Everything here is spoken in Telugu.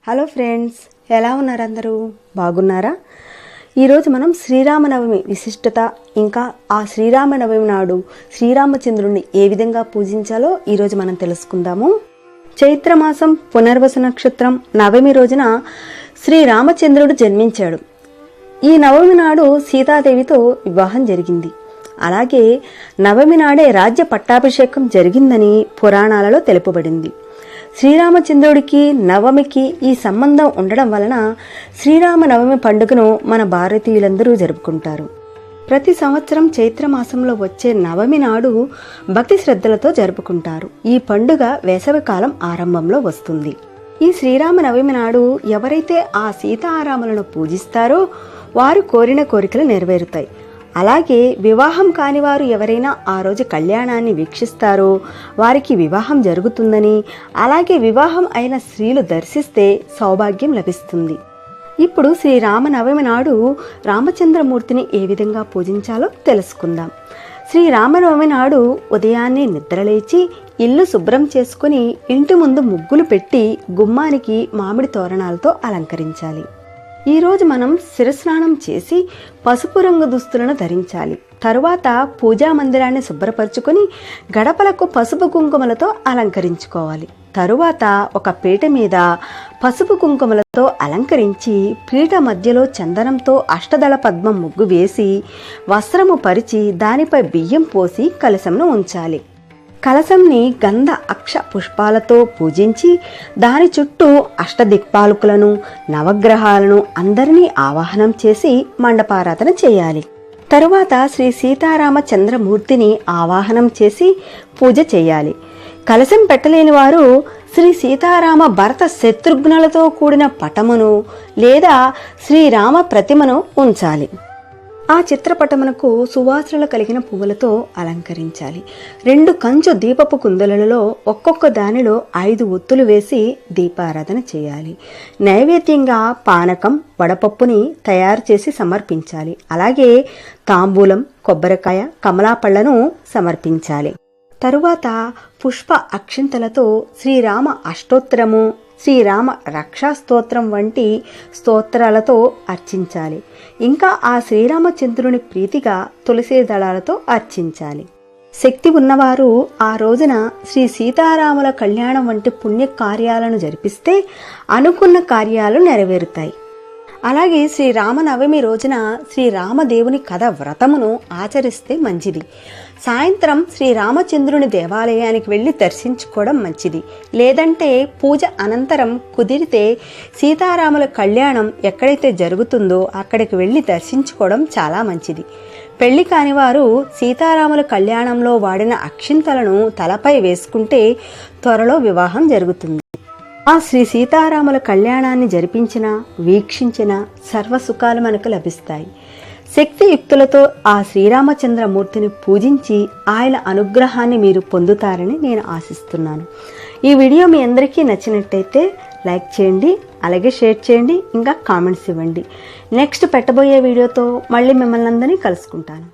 హలో ఫ్రెండ్స్, ఎలా ఉన్నారు? అందరూ బాగున్నారా? ఈరోజు మనం శ్రీరామనవమి విశిష్టత, ఇంకా ఆ శ్రీరామనవమి నాడు శ్రీరామచంద్రుడిని ఏ విధంగా పూజించాలో ఈరోజు మనం తెలుసుకుందాము. చైత్రమాసం పునర్వసు నక్షత్రం నవమి రోజున శ్రీరామచంద్రుడు జన్మించాడు. ఈ నవమి నాడు సీతాదేవితో వివాహం జరిగింది. అలాగే నవమి నాడే రాజ్య పట్టాభిషేకం జరిగిందని పురాణాలలో తెలుపబడింది. శ్రీరామచంద్రుడికి నవమికి ఈ సంబంధం ఉండడం వలన శ్రీరామనవమి పండుగను మన భారతీయులందరూ జరుపుకుంటారు. ప్రతి సంవత్సరం చైత్రమాసంలో వచ్చే నవమి నాడు భక్తి శ్రద్ధలతో జరుపుకుంటారు. ఈ పండుగ వేసవికాలం ఆరంభంలో వస్తుంది. ఈ శ్రీరామనవమి నాడు ఎవరైతే ఆ సీతారాములను పూజిస్తారో వారు కోరిన కోరికలు నెరవేరుతాయి. అలాగే వివాహం కాని వారు ఎవరైనా ఆ రోజు కళ్యాణాన్ని వీక్షిస్తారో వారికి వివాహం జరుగుతుందని, అలాగే వివాహం అయిన స్త్రీలు దర్శిస్తే సౌభాగ్యం లభిస్తుంది. ఇప్పుడు శ్రీరామనవమి నాడు రామచంద్రమూర్తిని ఏ విధంగా పూజించాలో తెలుసుకుందాం. శ్రీరామనవమి నాడు ఉదయాన్నే నిద్రలేచి ఇల్లు శుభ్రం చేసుకుని ఇంటి ముందు ముగ్గులు పెట్టి గుమ్మానికి మామిడి తోరణాలతో అలంకరించాలి. ఈరోజు మనం శిరస్నానం చేసి పసుపు రంగు దుస్తులను ధరించాలి. తరువాత పూజా మందిరాన్ని శుభ్రపరచుకొని గడపలకు పసుపు కుంకుమలతో అలంకరించుకోవాలి. తరువాత ఒక పీట మీద పసుపు కుంకుమలతో అలంకరించి పీట మధ్యలో చందనంతో అష్టదళ పద్మం ముగ్గు వేసి వస్త్రము పరిచి దానిపై బియ్యం పోసి కలశంను ఉంచాలి. కలశంని గంధ అక్ష పుష్పాలతో పూజించి దాని చుట్టూ అష్టదిక్పాలకులను, నవగ్రహాలను అందరినీ ఆవాహనం చేసి మండపారాధన చేయాలి. తరువాత శ్రీ సీతారామచంద్రమూర్తిని ఆవాహనం చేసి పూజ చేయాలి. కలశం పెట్టలేని వారు శ్రీ సీతారామ భరత శత్రుఘ్నులతో కూడిన పటమును లేదా శ్రీరామ ప్రతిమను ఉంచాలి. ఆ చిత్రపటమునకు సువాసనలు కలిగిన పువ్వులతో అలంకరించాలి. 2 కంచు దీపపు కుందులలో ఒక్కొక్క దానిలో 5 ఒత్తులు వేసి దీపారాధన చేయాలి. నైవేద్యంగా పానకం, వడపప్పుని తయారు చేసి సమర్పించాలి. అలాగే తాంబూలం, కొబ్బరికాయ, కమలాపళ్లను సమర్పించాలి. తరువాత పుష్ప అక్షింతలతో శ్రీరామ అష్టోత్తరము, శ్రీరామ రక్షా స్తోత్రం వంటి స్తోత్రాలతో అర్చించాలి. ఇంకా ఆ శ్రీరామచంద్రుని ప్రీతిగా తులసి దళాలతో అర్చించాలి. శక్తి ఉన్నవారు ఆ రోజున శ్రీ సీతారాముల కళ్యాణం వంటి పుణ్య కార్యాలను జరిపిస్తే అనుకున్న కార్యాలు నెరవేరుతాయి. అలాగే శ్రీరామనవమి రోజున శ్రీరామదేవుని కథ వ్రతమును ఆచరిస్తే మంచిది. సాయంత్రం శ్రీరామచంద్రుని దేవాలయానికి వెళ్ళి దర్శించుకోవడం మంచిది. లేదంటే పూజ అనంతరం కుదిరితే సీతారాముల కళ్యాణం ఎక్కడైతే జరుగుతుందో అక్కడికి వెళ్ళి దర్శించుకోవడం చాలా మంచిది. పెళ్లి కాని వారు సీతారాముల కళ్యాణంలో వాడిన అక్షింతలను తలపై వేసుకుంటే త్వరలో వివాహం జరుగుతుంది. ఆ శ్రీ సీతారాముల కళ్యాణాన్ని జరిపించిన, వీక్షించిన సర్వసుఖాలు మనకు లభిస్తాయి. శక్తియుక్తులతో ఆ శ్రీరామచంద్రమూర్తిని పూజించి ఆయన అనుగ్రహాన్ని మీరు పొందుతారని నేను ఆశిస్తున్నాను. ఈ వీడియో మీ అందరికీ నచ్చినట్టయితే లైక్ చేయండి, అలాగే షేర్ చేయండి, ఇంకా కామెంట్స్ ఇవ్వండి. నెక్స్ట్ పెట్టబోయే వీడియోతో మళ్ళీ మిమ్మల్ని అందరినీ కలుసుకుంటాను.